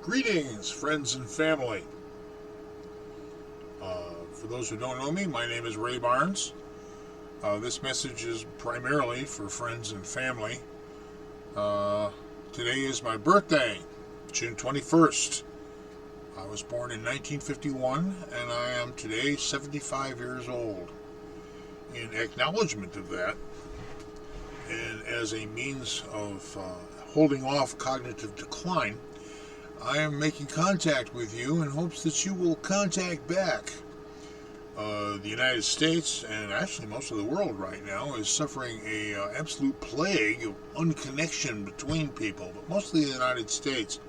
Greetings, friends and family. For those who don't know me, my name is Ray Barnes. This message is primarily for friends and family. Uh, Today is my birthday, June 21st. I was born in 1951, and I am today 75 years old. In acknowledgement of that, and as a means of holding off cognitive decline, I am making contact with you in hopes that you will contact back. The United States, and actually most of the world right now, is suffering a absolute plague of unconnection between people, but mostly the United States.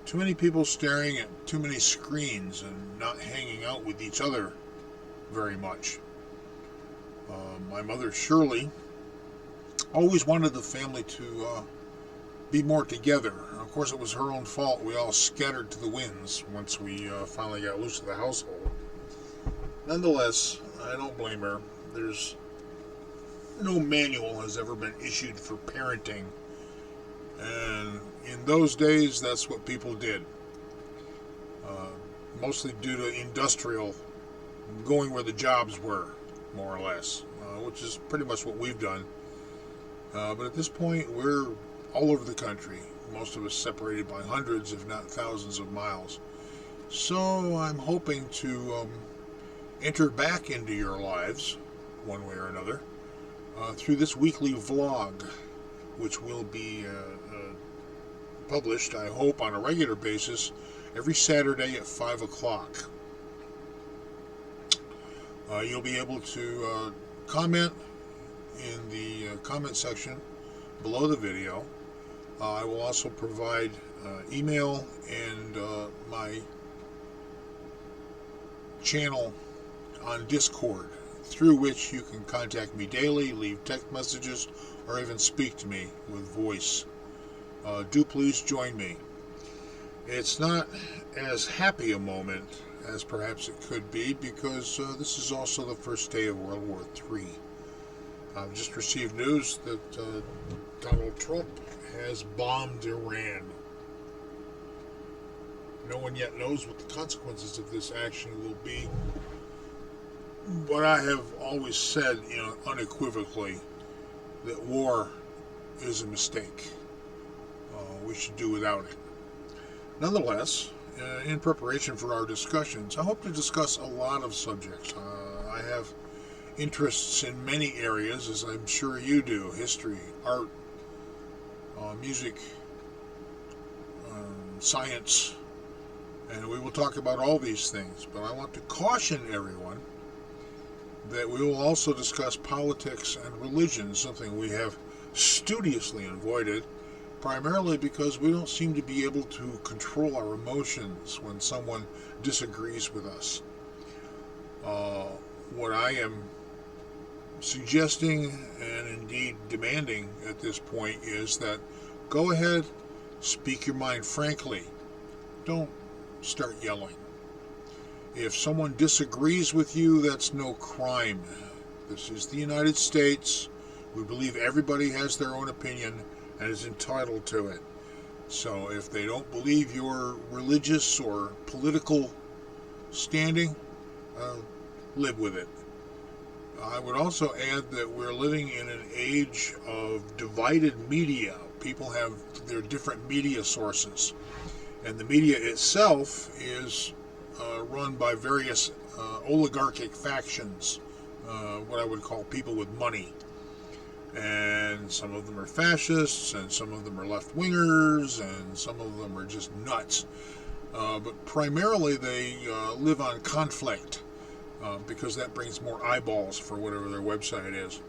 Too many people staring at too many screens and not hanging out with each other very much. My mother, Shirley, always wanted the family to be more together. Of course, it was her own fault. We all scattered to the winds once we finally got loose of the household. Nonetheless, I don't blame her. There's no manual has ever been issued for parenting. And in those days, that's what people did. Mostly due to industrial, going where the jobs were, more or less, which is pretty much what we've done. But at this point, we're all over the country, most of us separated by hundreds, if not thousands of miles. So I'm hoping to enter back into your lives, one way or another, through this weekly vlog, which will be published, I hope, on a regular basis every Saturday at 5 o'clock. You'll be able to comment in the comment section below the video. I will also provide email and my channel on Discord, through which you can contact me daily, leave text messages, or even speak to me with voice. Do please join me. It's not as happy a moment as perhaps it could be, because this is also the first day of World War III. I've just received news that Donald Trump has bombed Iran. No one yet knows what the consequences of this action will be. But I have always said, unequivocally, that war is a mistake. We should do without it. Nonetheless, in preparation for our discussions, I hope to discuss a lot of subjects. I have interests in many areas, as I'm sure you do: history, art, music, science, and we will talk about all these things. But I want to caution everyone that we will also discuss politics and religion, something we have studiously avoided, primarily because we don't seem to be able to control our emotions when someone disagrees with us. What I am suggesting, and indeed demanding at this point, is that go ahead, speak your mind frankly. Don't start yelling. If someone disagrees with you, that's no crime. This is the United States. We believe everybody has their own opinion and is entitled to it. So if they don't believe your religious or political standing, live with it. I would also add that we're living in an age of divided media. People have their different media sources, and the media itself is run by various oligarchic factions, what I would call people with money. And some of them are fascists, and some of them are left-wingers, and some of them are just nuts. But primarily they live on conflict, because that brings more eyeballs for whatever their website is.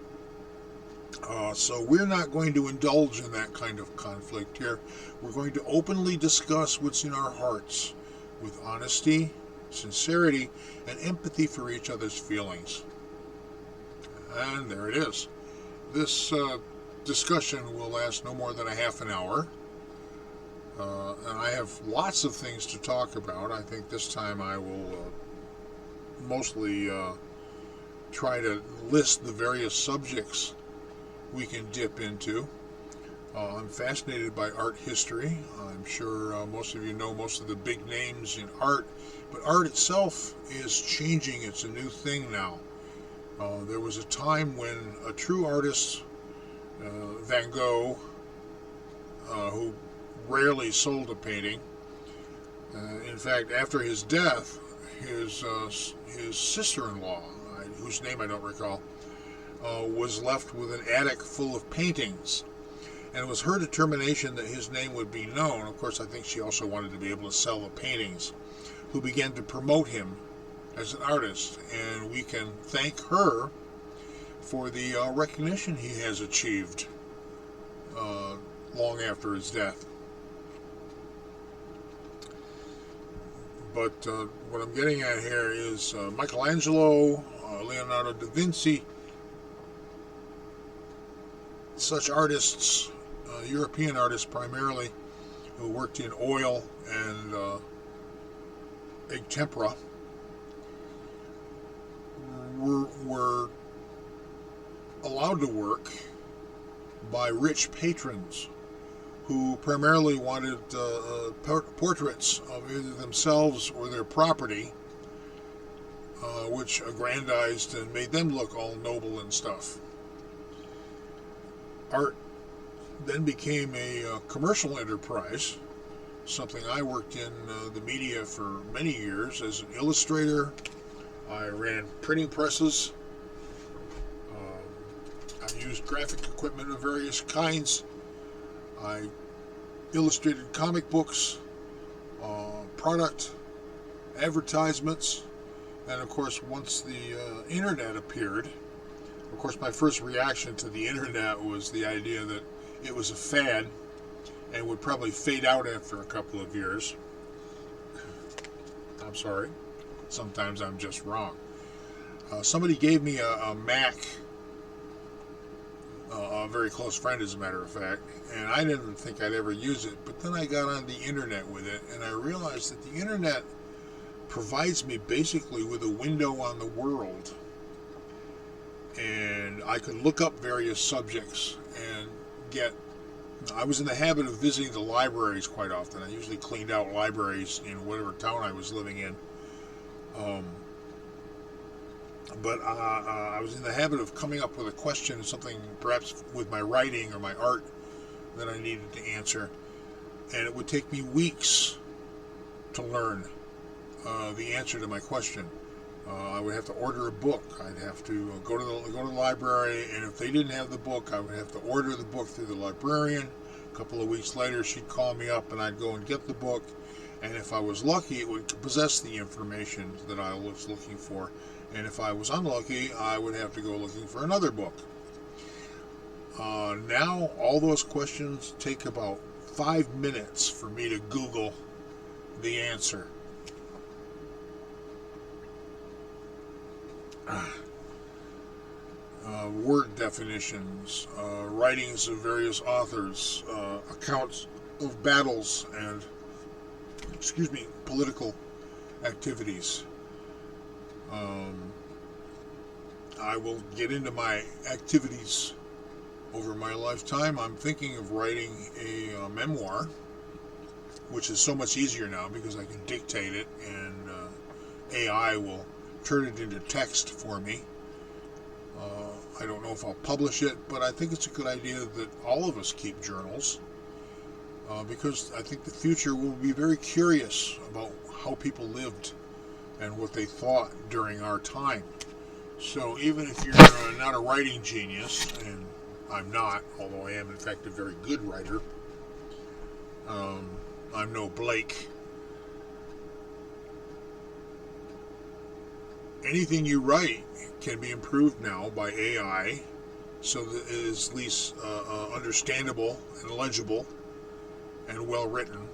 So we're not going to indulge in that kind of conflict here. We're going to openly discuss what's in our hearts, with honesty, sincerity, and empathy for each other's feelings. And there it is. This discussion will last no more than a half an hour. And I have lots of things to talk about. I think this time I will mostly try to list the various subjects we can dip into. I'm fascinated by art history. I'm sure most of you know most of the big names in art, but art itself is changing. It's a new thing now. There was a time when a true artist, Van Gogh, who rarely sold a painting, in fact, after his death, his sister-in-law, whose name I don't recall, was left with an attic full of paintings. And it was her determination that his name would be known. Of course, I think she also wanted to be able to sell the paintings, who began to promote him as an artist. And we can thank her for the recognition he has achieved long after his death. But what I'm getting at here is Michelangelo, Leonardo da Vinci, such artists, European artists primarily, who worked in oil and egg tempera, were allowed to work by rich patrons who primarily wanted portraits of either themselves or their property, which aggrandized and made them look all noble and stuff. Art then became a commercial enterprise, something I worked in the media for many years as an illustrator. I ran printing presses. I used graphic equipment of various kinds. I illustrated comic books, product advertisements, and of course once the internet appeared, of course my first reaction to the internet was the idea that it was a fad and would probably fade out after a couple of years. I'm sorry, sometimes I'm just wrong. Somebody gave me a Mac, a very close friend as a matter of fact, and I didn't think I'd ever use it, but then I got on the internet with it and I realized that the internet provides me basically with a window on the world, and I could look up various subjects and I was in the habit of visiting the libraries quite often. I usually cleaned out libraries in whatever town I was living in. But I was in the habit of coming up with a question, something perhaps with my writing or my art that I needed to answer, and it would take me weeks to learn the answer to my question. I would have to order a book. I'd have to go to the library, and if they didn't have the book, I would have to order the book through the librarian. A couple of weeks later, she'd call me up, and I'd go and get the book, and if I was lucky, it would possess the information that I was looking for. And if I was unlucky, I would have to go looking for another book. Now, all those questions take about 5 minutes for me to Google the answer. Word definitions, writings of various authors, accounts of battles and, political activities. I will get into my activities over my lifetime. I'm thinking of writing a memoir, which is so much easier now because I can dictate it and AI will turn it into text for me. I don't know if I'll publish it, but I think it's a good idea that all of us keep journals because I think the future will be very curious about how people lived and what they thought during our time. So even if you're not a writing genius, and I'm not, although I am in fact a very good writer, I'm no Blake. Anything you write can be improved now by AI so that it is at least understandable and legible and well written.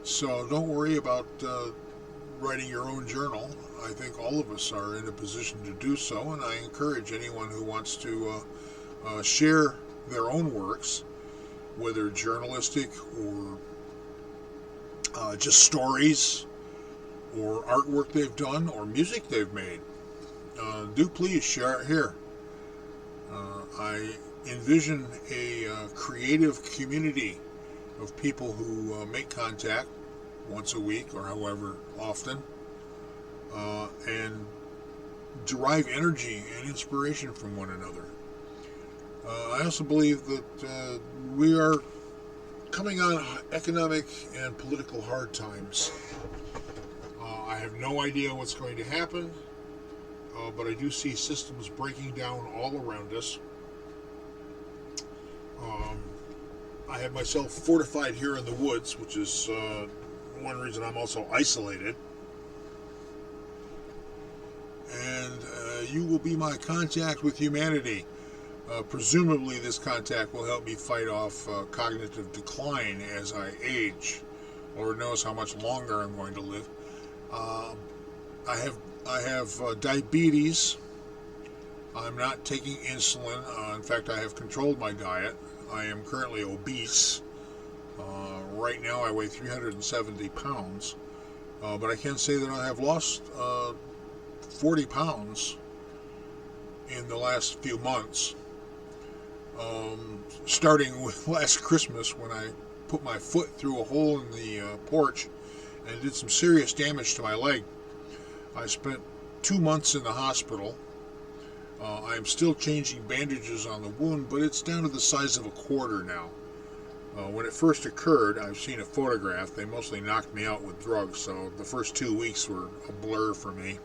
So don't worry about writing your own journal. I think all of us are in a position to do so, and I encourage anyone who wants to share their own works, whether journalistic or just stories or artwork they've done or music they've made. Do please share it here. I envision a creative community of people who make contact once a week or however often, and derive energy and inspiration from one another. I also believe that we are coming on economic and political hard times. I have no idea what's going to happen, but I do see systems breaking down all around us. I have myself fortified here in the woods, which is one reason I'm also isolated. And you will be my contact with humanity. Presumably this contact will help me fight off cognitive decline as I age. Lord knows how much longer I'm going to live. I have diabetes. I'm not taking insulin. In fact, I have controlled my diet. I am currently obese. Right now I weigh 370 pounds. But I can say that I have lost 40 pounds in the last few months. Starting with last Christmas when I put my foot through a hole in the porch and did some serious damage to my leg. I spent 2 months in the hospital. I am still changing bandages on the wound, but it's down to the size of a quarter now. When it first occurred, I've seen a photograph. They mostly knocked me out with drugs, so the first 2 weeks were a blur for me.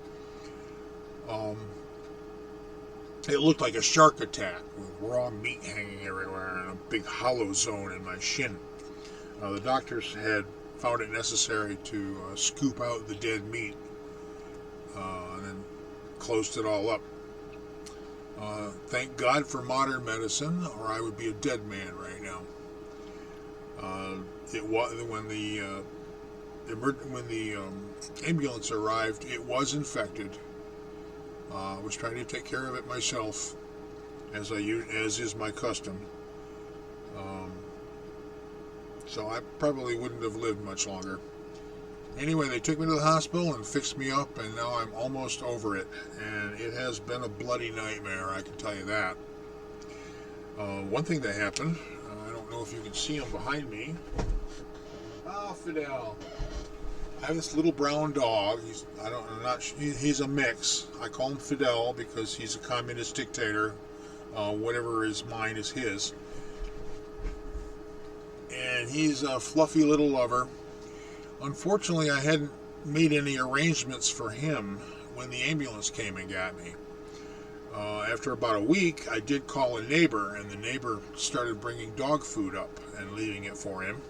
It looked like a shark attack with raw meat hanging everywhere and a big hollow zone in my shin. The doctors had found it necessary to scoop out the dead meat and then closed it all up. Thank God for modern medicine, or I would be a dead man right now. It was when the ambulance arrived. It was infected. I was trying to take care of it myself, as is my custom. So I probably wouldn't have lived much longer. Anyway, they took me to the hospital and fixed me up, and now I'm almost over it. And it has been a bloody nightmare, I can tell you that. One thing that happened, I don't know if you can see him behind me. Oh, Fidel. I have this little brown dog. He's a mix. I call him Fidel because he's a communist dictator. Whatever is mine is his. And he's a fluffy little lover. Unfortunately, I hadn't made any arrangements for him when the ambulance came and got me. After about a week, I did call a neighbor, and the neighbor started bringing dog food up and leaving it for him.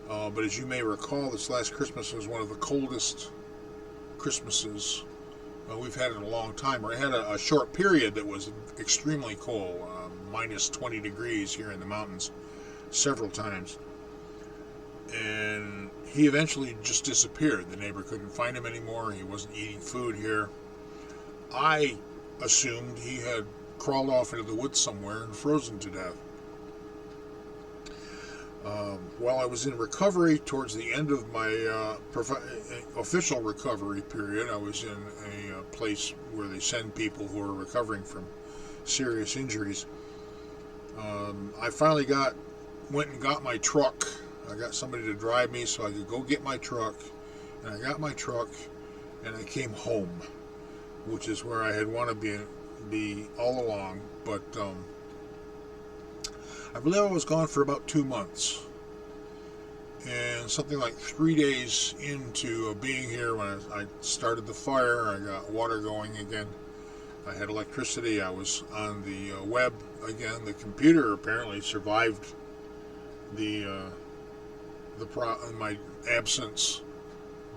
But as you may recall, this last Christmas was one of the coldest Christmases we've had in a long time. I had a short period that was extremely cold, minus 20 degrees here in the mountains, several times. And he eventually just disappeared. The neighbor couldn't find him anymore. He wasn't eating food here. I assumed he had crawled off into the woods somewhere and frozen to death. While I was in recovery, towards the end of my official recovery period, I was in a place where they send people who are recovering from serious injuries. I finally went and got my truck. I got somebody to drive me so I could go get my truck. And I got my truck, and I came home, which is where I had wanted to be all along. But I believe I was gone for about 2 months. And something like 3 days into being here, when I started the fire, I got water going again. I had electricity. I was on the web again. The computer apparently survived my absence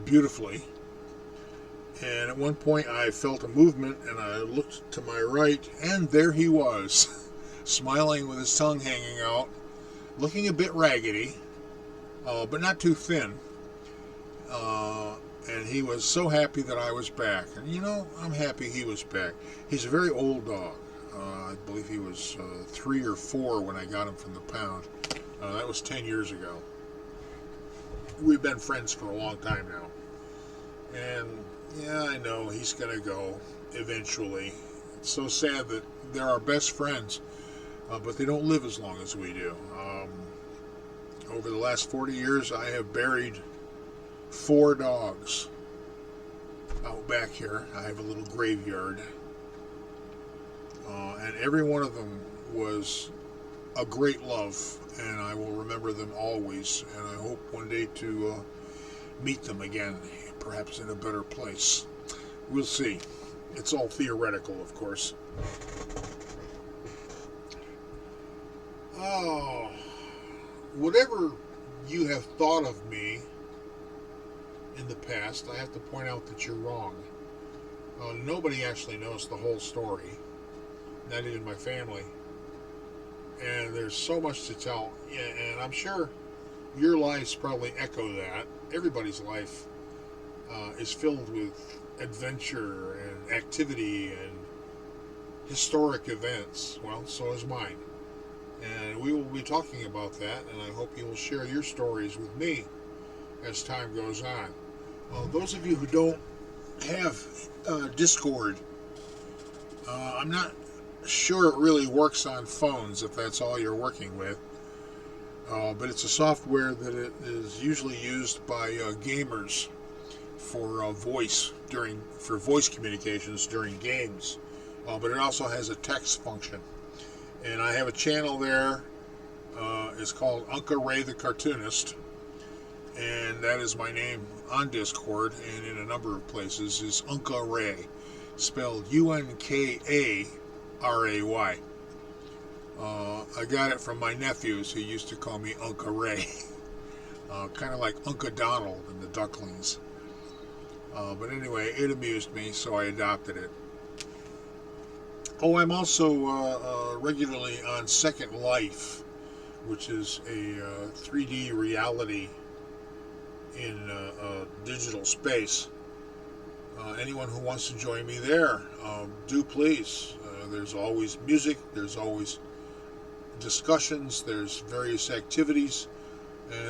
beautifully. And at one point I felt a movement, and I looked to my right, and there he was, smiling with his tongue hanging out, looking a bit raggedy, but not too thin. And he was so happy that I was back. And I'm happy he was back. He's a very old dog. I believe he was 3 or 4 when I got him from the pound. That was 10 years ago. We've been friends for a long time now. And yeah, I know he's going to go eventually. It's so sad that they're our best friends. but they don't live as long as we do. Over the last 40 years, I have buried 4 dogs out back here. I have a little graveyard, and every one of them was a great love, and I will remember them always. And I hope one day to meet them again, perhaps in a better place. We'll see. It's all theoretical, of course. Oh, whatever you have thought of me in the past, I have to point out that you're wrong. Nobody actually knows the whole story, not even my family. And there's so much to tell, and I'm sure your lives probably echo that. Everybody's life is filled with adventure and activity and historic events. Well, so is mine. And we will be talking about that, and I hope you will share your stories with me as time goes on. Those of you who don't have Discord, I'm not sure it really works on phones if that's all you're working with, but it's a software that it is usually used by gamers for voice communications during games, but it also has a text function. And I have a channel there. It's called Unka the Cartoonist, and that is my name on Discord, and in a number of places is Unka, spelled Unkaray. I got it from my nephews who used to call me Unka Ray, kind of like Unka Donald and the Ducklings. But anyway, it amused me, so I adopted it. Oh, I'm also regularly on Second Life, which is a 3D reality in digital space. Anyone who wants to join me there, do please. There's always music, there's always discussions, there's various activities.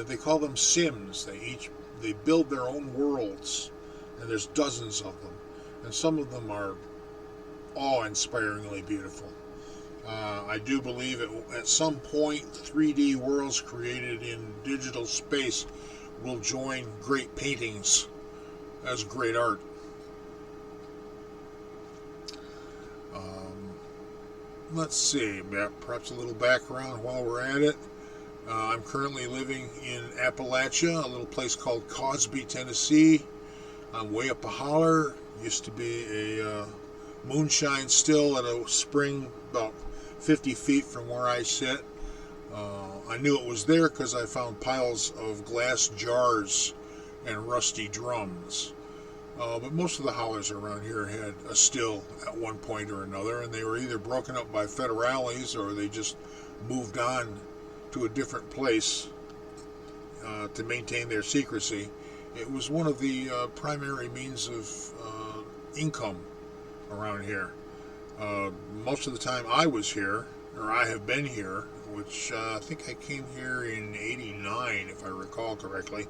They call them Sims. They build their own worlds, and there's dozens of them, and some of them are awe-inspiringly beautiful. I do believe at some point 3D worlds created in digital space will join great paintings as great art. Let's see, perhaps a little background while we're at it. I'm currently living in Appalachia, a little place called Cosby, Tennessee. I'm way up a holler. Used to be a moonshine still at a spring about 50 feet from where I sit. I knew it was there because I found piles of glass jars and rusty drums. But most of the hollers around here had a still at one point or another, and they were either broken up by federales or they just moved on to a different place to maintain their secrecy. It was one of the primary means of income around here. Most of the time I was here, or I have been here, which I think I came here in '89, if I recall correctly.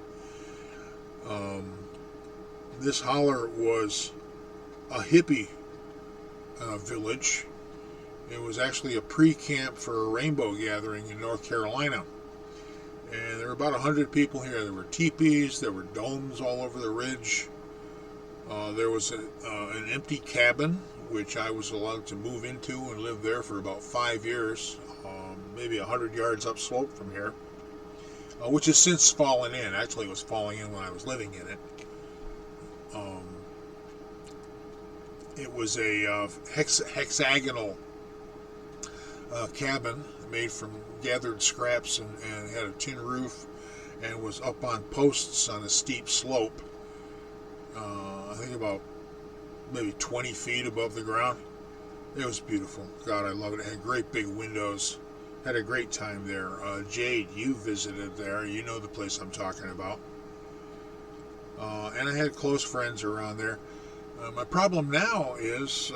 This holler was a hippie village. It was actually a pre-camp for a rainbow gathering in North Carolina. And there were about 100 people here. There were teepees, there were domes all over the ridge. There was an empty cabin, which I was allowed to move into and live there for about 5 years, maybe 100 yards upslope from here, which has since fallen in. Actually, it was falling in when I was living in it. It was a hexagonal cabin made from gathered scraps and had a tin roof and was up on posts on a steep slope. I think about maybe 20 feet above the ground. It was beautiful. God, I love it. It had great big windows. Had a great time there. Jade, you visited there. You know the place I'm talking about. And I had close friends around there. My problem now is,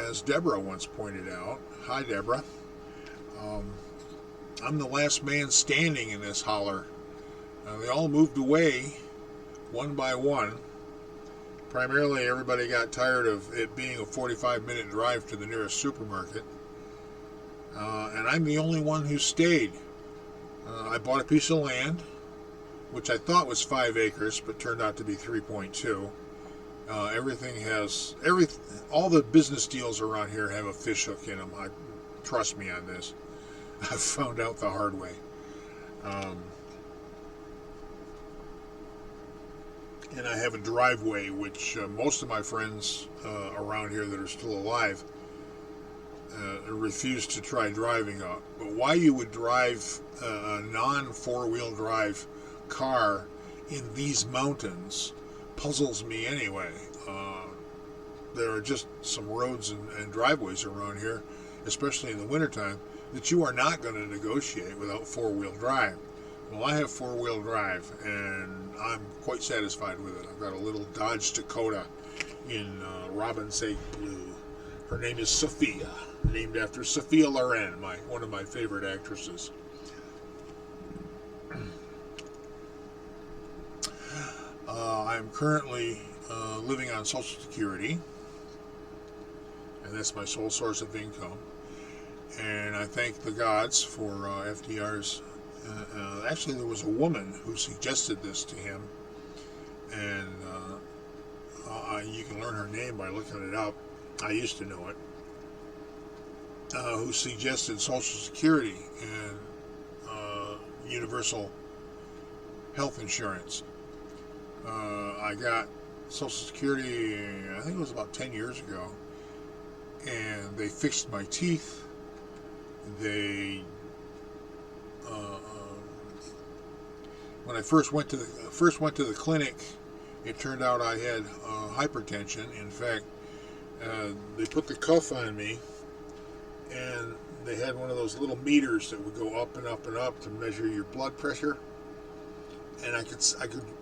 as Deborah once pointed out, hi Deborah, I'm the last man standing in this holler. They all moved away one by one. Primarily everybody got tired of it being a 45-minute drive to the nearest supermarket. And I'm the only one who stayed. I bought a piece of land, which I thought was 5 acres, but turned out to be 3.2. All the business deals around here have a fish hook in them. Trust me on this. I found out the hard way. Um, and I have a driveway, which most of my friends around here that are still alive refuse to try driving up. But why you would drive a non-four-wheel drive car in these mountains puzzles me anyway. There are just some roads and driveways around here, especially in the wintertime, that you are not going to negotiate without four-wheel drive. Well, I have four-wheel drive, and I'm quite satisfied with it. I've got a little Dodge Dakota in Robin's Egg Blue. Her name is Sophia, named after Sophia Loren, one of my favorite actresses. I'm currently living on Social Security, and that's my sole source of income. And I thank the gods for FDR's. Actually, there was a woman who suggested this to him, and you can learn her name by looking it up. I used to know it. Who suggested Social Security and universal health insurance. I got Social Security, I think it was about 10 years ago, and they fixed my teeth. They, when I first went to the clinic, it turned out I had hypertension. In fact, they put the cuff on me, and they had one of those little meters that would go up and up and up to measure your blood pressure. And I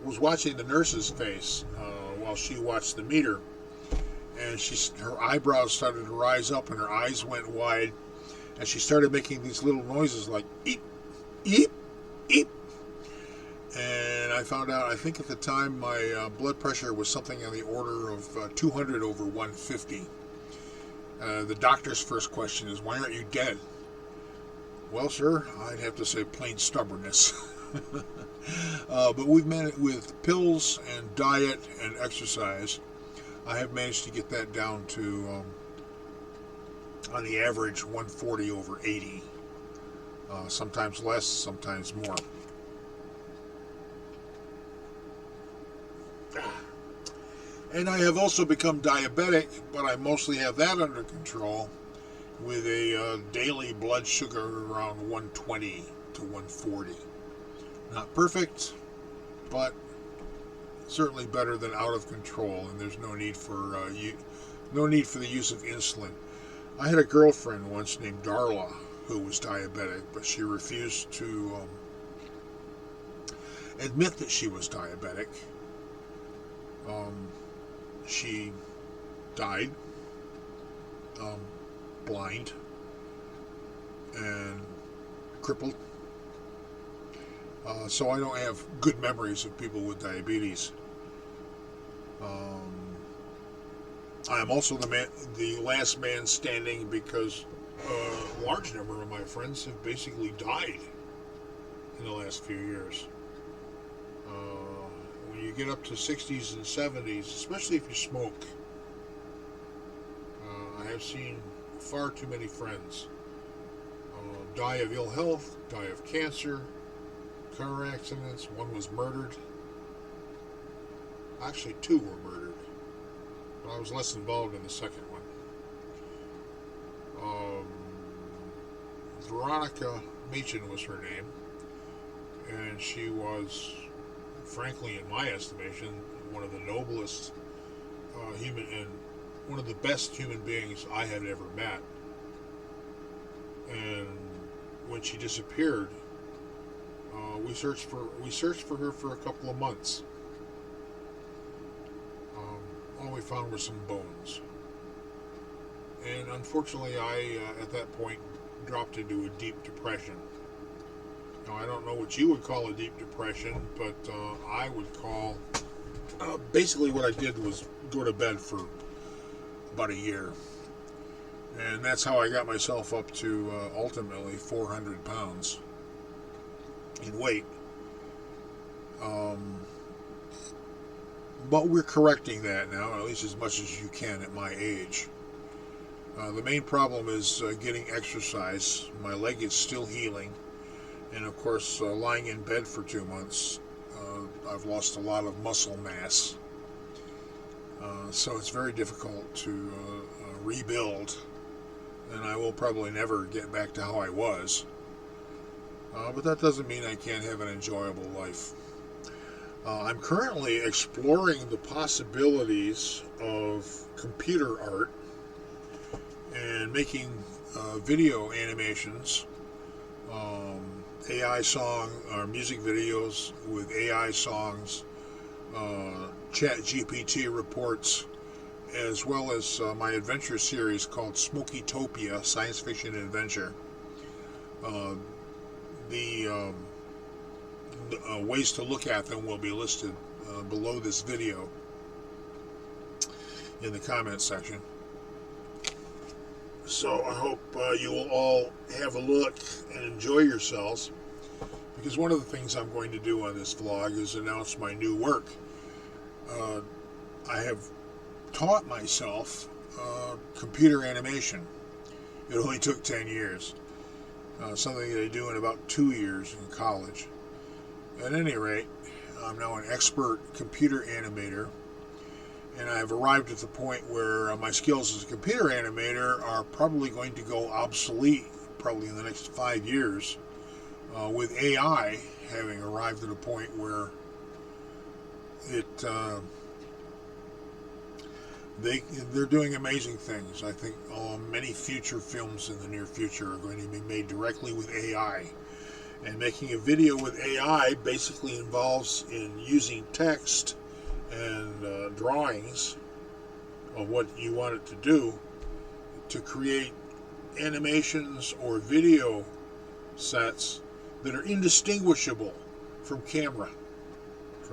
was watching the nurse's face while she watched the meter, and her eyebrows started to rise up and her eyes went wide, and she started making these little noises like eep, eep, eep. And I found out, I think at the time, my blood pressure was something on the order of 200 over 150. The doctor's first question is, why aren't you dead? Well, sir, I'd have to say plain stubbornness. But we've managed, with pills and diet and exercise, I have managed to get that down to, on the average, 140 over 80. Sometimes less, sometimes more. And I have also become diabetic, but I mostly have that under control with a daily blood sugar around 120 to 140. Not perfect, but certainly better than out of control, and there's no need for the use of insulin. I had a girlfriend once named Darla who was diabetic, but she refused to admit that she was diabetic. She died blind and crippled. So I don't have good memories of people with diabetes. I am also the last man standing because a large number of my friends have basically died in the last few years. When you get up to 60s and 70s, especially if you smoke, I have seen far too many friends die of ill health, die of cancer, car accidents. One was murdered. Actually, 2 were murdered, but I was less involved in the second one. Veronica Machen was her name, and she was, frankly, in my estimation, one of the noblest human and one of the best human beings I had ever met. And when she disappeared, we searched for her for a couple of months. All we found were some bones, and unfortunately, I at that point dropped into a deep depression. Now, I don't know what you would call a deep depression, but I would call basically what I did was go to bed for about a year. And that's how I got myself up to ultimately 400 pounds in weight. Um, but we're correcting that now, at least as much as you can at my age. The main problem is getting exercise. My leg is still healing. And of course, lying in bed for 2 months, I've lost a lot of muscle mass. So it's very difficult to rebuild. And I will probably never get back to how I was. But that doesn't mean I can't have an enjoyable life. I'm currently exploring the possibilities of computer art and making video animations, AI song or music videos with AI songs, Chat GPT reports, as well as my adventure series called Smokytopia, Science Fiction Adventure. The ways to look at them will be listed below this video in the comments section. So I hope you will all have a look and enjoy yourselves, because one of the things I'm going to do on this vlog is announce my new work. I have taught myself computer animation. It only took 10 years. Something that I do in about 2 years in college. At any rate, I'm now an expert computer animator, and I've arrived at the point where my skills as a computer animator are probably going to go obsolete probably in the next 5 years, with AI having arrived at a point where they're doing amazing things. I think many future films in the near future are going to be made directly with AI. And making a video with AI basically involves in using text and drawings of what you want it to do to create animations or video sets that are indistinguishable from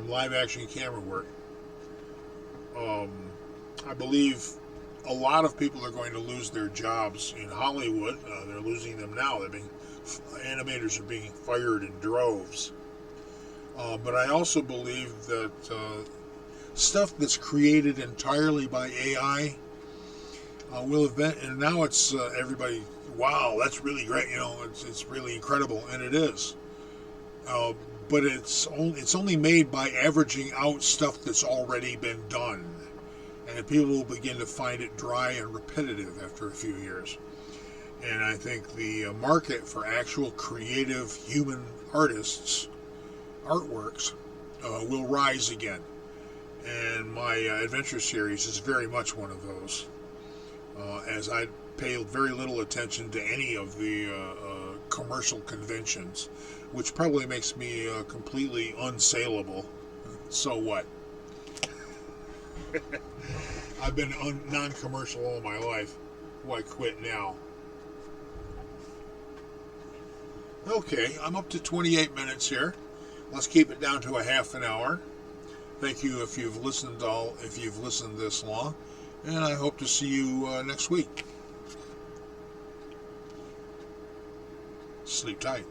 live action camera work. I believe a lot of people are going to lose their jobs in Hollywood. They're losing them now. Animators are being fired in droves. But I also believe that stuff that's created entirely by AI will event. And now it's everybody, wow, that's really great. It's really incredible, and it is. But it's only made by averaging out stuff that's already been done. And people will begin to find it dry and repetitive after a few years. And I think the market for actual creative human artists' artworks will rise again. And my adventure series is very much one of those, as I pay very little attention to any of the commercial conventions, which probably makes me completely unsaleable. So what? I've been non-commercial all my life. Why quit now? Okay, I'm up to 28 minutes here. Let's keep it down to a half an hour. Thank you if you've listened this long, and I hope to see you next week. Sleep tight.